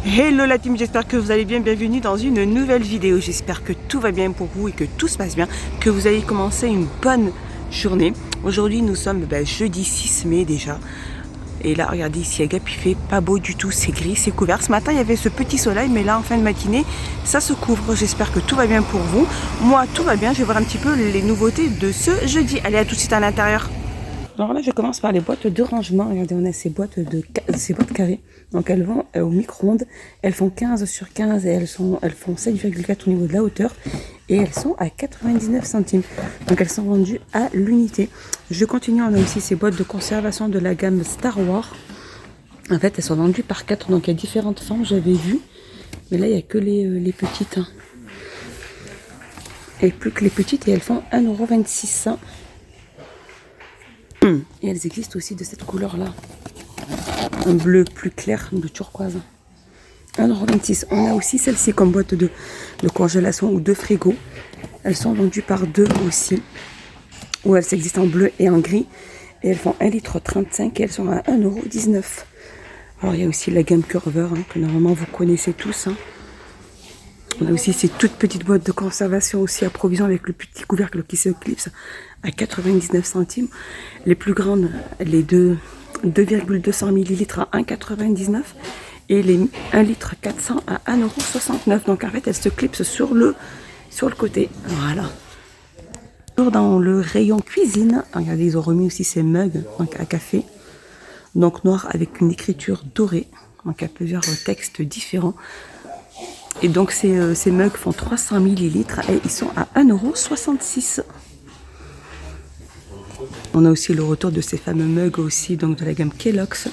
Hello la team, j'espère que vous allez bien, bienvenue dans une nouvelle vidéo. J'espère que tout va bien pour vous et que tout se passe bien, que vous allez commencer une bonne journée. Aujourd'hui nous sommes jeudi 6 mai déjà. Et là regardez ici à Gap, il fait pas beau du tout, c'est gris, c'est couvert. Ce matin il y avait ce petit soleil, mais là en fin de matinée ça se couvre. J'espère que tout va bien pour vous. Moi tout va bien, je vais voir un petit peu les nouveautés de ce jeudi. Allez, à tout de suite à l'intérieur. Alors là, je commence par les boîtes de rangement. Regardez, on a ces boîtes carrées. Donc elles vont au micro-ondes. Elles font 15 sur 15 et elles font 7,4 au niveau de la hauteur. Et elles sont à 99 centimes. Donc elles sont vendues à l'unité. Je continue, on a aussi ces boîtes de conservation de la gamme Star Wars. En fait, elles sont vendues par 4. Donc il y a différentes formes, j'avais vu. Mais là, il n'y a que les petites. Et plus que les petites. Et elles font 1,26 €. Et elles existent aussi de cette couleur-là. Un bleu plus clair, un bleu turquoise. 1,26 €. On a aussi celle-ci comme boîte de congélation ou de frigo. Elles sont vendues par 2 aussi. Ou elles existent en bleu et en gris. Et elles font 1,35 € et elles sont à 1,19 €. Alors il y a aussi la gamme Curver que normalement vous connaissez tous. On a aussi ces toutes petites boîtes de conservation aussi à provision avec le petit couvercle qui se clipse à 99 centimes. Les plus grandes, les 2,200 ml à 1,99 € et les 1 litre 400 à 1,69 €. Donc en fait, elles se clipsent sur le côté. Voilà. Toujours dans le rayon cuisine, regardez, ils ont remis aussi ces mugs donc à café. Donc noir avec une écriture dorée. Donc il y a plusieurs textes différents. Et donc ces mugs font 300 ml et ils sont à 1,66 €. On a aussi le retour de ces fameux mugs aussi, donc de la gamme Kellogg's.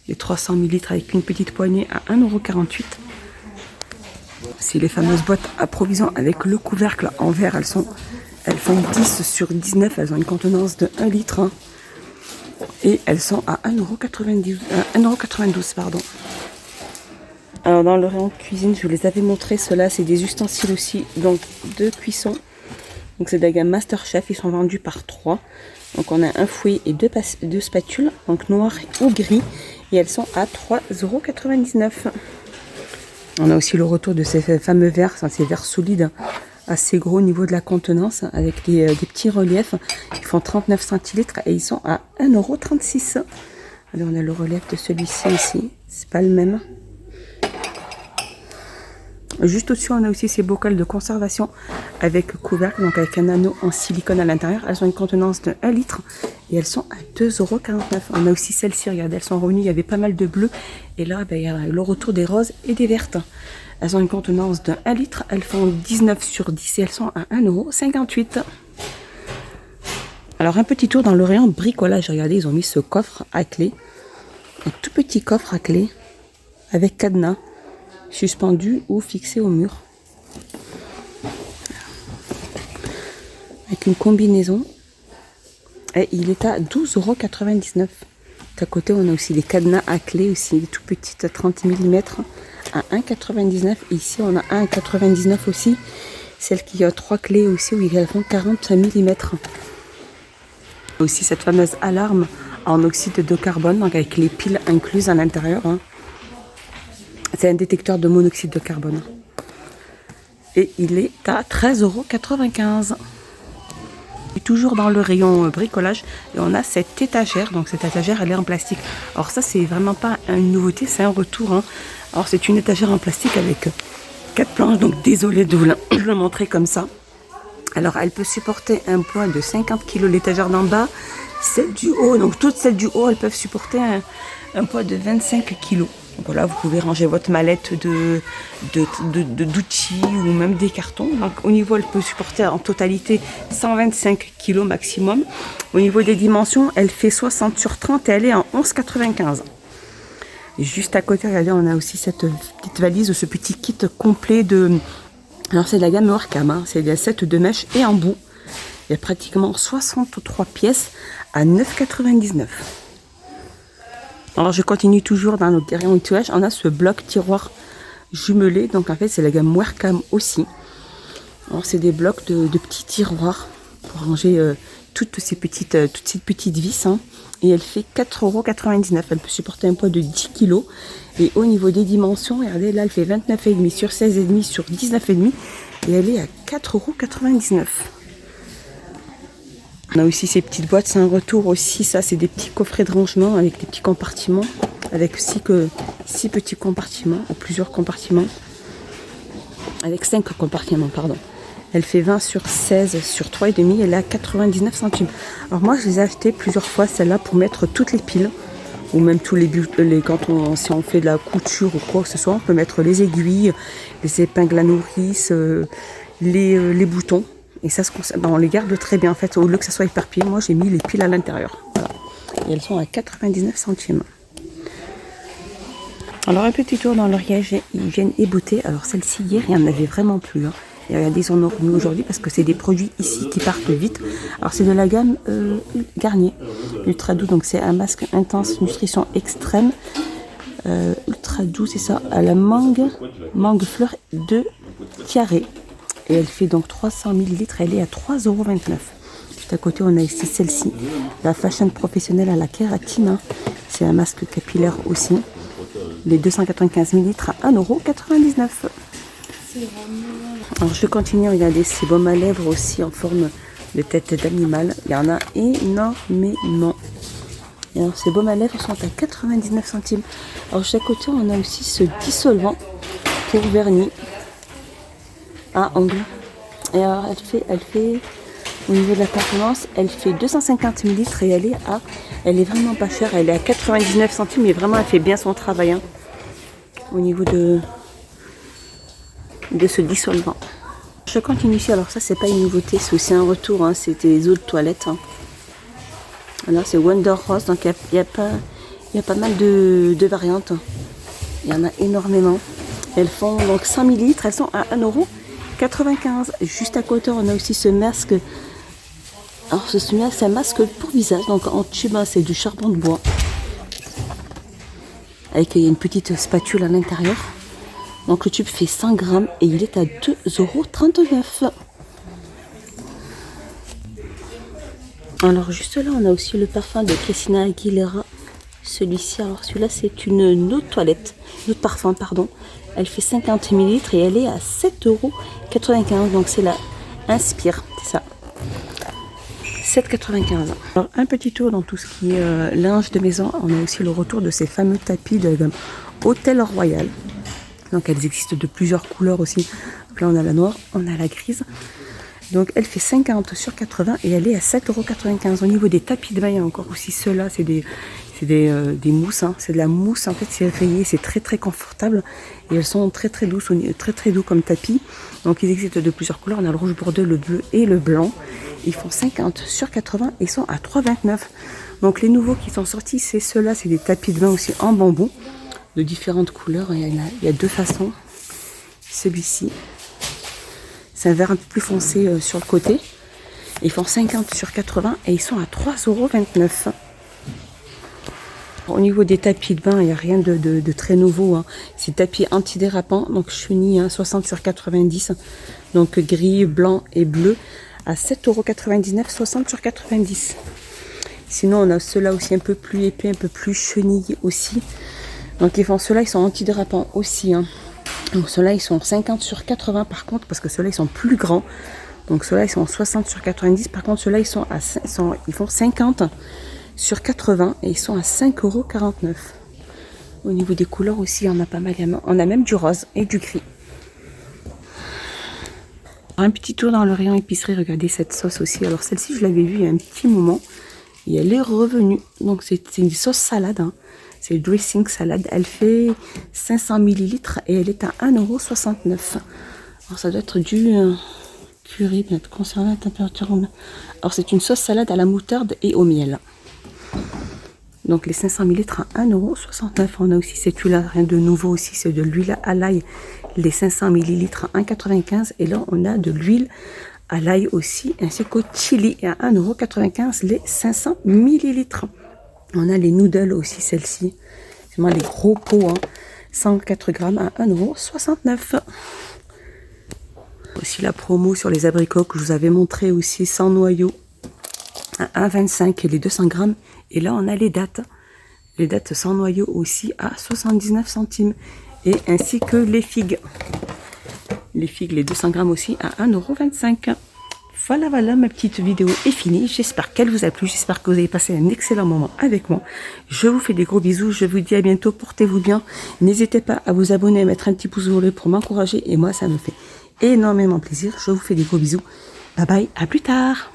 Les 300 ml avec une petite poignée à 1,48 €. C'est les fameuses boîtes à provision avec le couvercle en verre. Elles font 10 sur 19. Elles ont une contenance de 1 litre. Et elles sont à 1,92 €. Alors dans le rayon cuisine, je vous les avais montré, ceux-là c'est des ustensiles aussi, donc de cuisson. Donc c'est de la gamme Masterchef, ils sont vendus par 3. Donc on a un fouet et deux spatules, donc noir ou gris, et elles sont à 3,99 €. On a aussi le retour de ces fameux verres, ces verres solides, assez gros au niveau de la contenance, avec des petits reliefs. Ils font 39 centilitres et ils sont à 1,36 €. Alors on a le relief de celui-ci aussi, c'est pas le même. Juste au-dessus, on a aussi ces bocals de conservation avec couvercle, donc avec un anneau en silicone à l'intérieur. Elles ont une contenance de 1 litre et elles sont à 2,49 €. On a aussi celles-ci, regardez, elles sont revenues, il y avait pas mal de bleu. Et là, il y a le retour des roses et des vertes. Elles ont une contenance de 1 litre, elles font 19 sur 10 et elles sont à 1,58 €. Alors un petit tour dans le rayon bricolage, regardez, ils ont mis ce coffre à clé. Un tout petit coffre à clé avec cadenas. Suspendu ou fixé au mur. Avec une combinaison. Et il est à 12,99 €. À côté, on a aussi des cadenas à clé aussi, des tout petites 30 mm à 1,99 €. Ici, on a 1,99 € aussi. Celle qui a 3 clés aussi, où elles font 40 mm. Aussi cette fameuse alarme en oxyde de carbone, donc avec les piles incluses à l'intérieur. C'est un détecteur de monoxyde de carbone. Et il est à 13,95 €. Et toujours dans le rayon bricolage, et on a cette étagère. Donc cette étagère, elle est en plastique. Alors ça, c'est vraiment pas une nouveauté, c'est un retour. Alors c'est une étagère en plastique avec 4 planches. Donc désolé de vous le montrer comme ça. Alors elle peut supporter un poids de 50 kg. L'étagère d'en bas, celle du haut. Donc toutes celles du haut, elles peuvent supporter un poids de 25 kg. Voilà, vous pouvez ranger votre mallette d'outils ou même des cartons. Donc au niveau, elle peut supporter en totalité 125 kg maximum. Au niveau des dimensions, elle fait 60 sur 30 et elle est en 11,95 €. Et juste à côté, regardez, on a aussi cette petite valise, ce petit kit complet de... Alors c'est de la gamme Orcam, c'est des sets de mèches et en bout. Il y a pratiquement 63 pièces à 9,99 €. Alors je continue toujours dans notre rayon nettoyage. On a ce bloc tiroir jumelé. Donc en fait c'est la gamme Wacom aussi. Alors c'est des blocs de petits tiroirs pour ranger toutes ces petites vis, hein, et elle fait 4,99 €. Elle peut supporter un poids de 10 kg. Et au niveau des dimensions, regardez, là elle fait 29,5 sur 16,5 sur 19,5 et elle est à 4,99 €. On a aussi ces petites boîtes, c'est un retour aussi, ça c'est des petits coffrets de rangement avec des petits compartiments, avec 6 petits compartiments, ou plusieurs compartiments, avec 5 compartiments, pardon. Elle fait 20 sur 16 sur 3,5, elle est à 99 centimes. Alors moi je les ai achetées plusieurs fois, celle-là, pour mettre toutes les piles, ou même tous si on fait de la couture ou quoi que ce soit, on peut mettre les aiguilles, les épingles à nourrice, les boutons. Et ça se conserve, on les garde très bien en fait, au lieu que ça soit éparpillé. Moi j'ai mis les piles à l'intérieur. Voilà. Et elles sont à 99 centimes. Alors un petit tour dans l'Oriage Hygiène et Beauté. Alors celle-ci hier il n'y en avait vraiment plus. Hein. Et regardez, ils en ont remis aujourd'hui parce que c'est des produits ici qui partent vite. Alors c'est de la gamme Garnier Ultra Doux. Donc c'est un masque intense nutrition extrême. Ultra doux, c'est ça, à la mangue fleur de tiaré. Et elle fait donc 300 ml, elle est à 3,29 €. Juste à côté, on a ici celle-ci, la Fashion Professionnelle à la kératine. C'est un masque capillaire aussi. Les 295 ml à 1,99 €. Alors je continue, regardez, ces baumes à lèvres aussi en forme de tête d'animal. Il y en a énormément. Et alors ces baumes à lèvres sont à 99 centimes. Alors juste à côté, on a aussi ce dissolvant pour vernis à ongles. Et alors elle fait au niveau de la performance, elle fait 250 ml et elle est vraiment pas chère, elle est à 99 centimes, mais vraiment elle fait bien son travail, hein, au niveau de ce dissolvant. Je continue ici, alors ça c'est pas une nouveauté, c'est aussi un retour, hein, c'était les eaux de toilette. Hein. Alors c'est Wonder Rose, donc il y a pas mal de variantes. Il y en a énormément. Elles font donc 100 ml, elles sont à 1,95 €. Juste à côté, on a aussi ce masque. Alors ce masque, c'est un masque pour visage, donc en tube, hein, c'est du charbon de bois. Avec il y a une petite spatule à l'intérieur. Donc le tube fait 100 grammes et il est à 2,39 €. Alors juste là, on a aussi le parfum de Christina Aguilera. Celui-ci, alors celui-là, c'est une eau de toilette, une eau de parfum, pardon. Elle fait 50 ml et elle est à 7,95 €. Donc c'est la Inspire, c'est ça. 7,95 €. Alors un petit tour dans tout ce qui est linge de maison. On a aussi le retour de ces fameux tapis de la gamme Hôtel Royal. Donc elles existent de plusieurs couleurs aussi. Donc là on a la noire, on a la grise. Donc elle fait 50 sur 80 et elle est à 7,95 €. Au niveau des tapis de bain, il y a encore aussi ceux-là, c'est des mousses, hein. C'est de la mousse, en fait c'est rayé, c'est très très confortable et elles sont très très douces, très doux comme tapis. Donc ils existent de plusieurs couleurs, on a le rouge bordeaux, le bleu et le blanc. Ils font 50 sur 80 et sont à 3,29 €. Donc les nouveaux qui sont sortis, c'est ceux-là, c'est des tapis de bain aussi en bambou de différentes couleurs. Il y a deux façons. Celui-ci, c'est un vert un peu plus foncé sur le côté. Ils font 50 sur 80 et ils sont à 3,29 €. Au niveau des tapis de bain, il n'y a rien de très nouveau. Hein. C'est tapis antidérapant, donc chenille, hein, 60 sur 90. Donc gris, blanc et bleu à 7,99 €, 60 sur 90. Sinon, on a ceux-là aussi un peu plus épais, un peu plus chenille aussi. Donc ceux-là, ils sont antidérapants aussi. Hein. Donc ceux-là, ils sont 50 sur 80 par contre, parce que ceux-là, ils sont plus grands. Donc ceux-là, ils sont 60 sur 90. Par contre, ceux-là, ils font 50 sur 80 et ils sont à 5,49 €. Au niveau des couleurs aussi, on a pas mal. On a même du rose et du gris. Un petit tour dans le rayon épicerie, regardez cette sauce aussi. Alors celle-ci, je l'avais vue il y a un petit moment et elle est revenue. Donc c'est une sauce salade, hein. C'est le dressing salade. Elle fait 500 ml et elle est à 1,69 €. Alors ça doit être du curry, peut-être conservé à température. Alors c'est une sauce salade à la moutarde et au miel. Donc les 500 ml à 1,69 €. On a aussi cette huile, rien de nouveau aussi, c'est de l'huile à l'ail. Les 500 ml à 1,95 €. Et là on a de l'huile à l'ail aussi, ainsi qu'au chili à 1,95 € les 500 ml. On a les noodles aussi, celle-ci. C'est vraiment les gros pots, hein. 104 grammes à 1,69 €. Aussi la promo sur les abricots que je vous avais montré aussi, sans noyau, à 1,25 les 200 grammes. Et là, on a les dattes. Les dattes sans noyau aussi à 79 centimes. Et ainsi que les figues. Les figues, les 200 grammes aussi à 1,25 €. Voilà, voilà, ma petite vidéo est finie. J'espère qu'elle vous a plu. J'espère que vous avez passé un excellent moment avec moi. Je vous fais des gros bisous. Je vous dis à bientôt. Portez-vous bien. N'hésitez pas à vous abonner, à mettre un petit pouce bleu pour m'encourager. Et moi, ça me fait énormément plaisir. Je vous fais des gros bisous. Bye bye. À plus tard.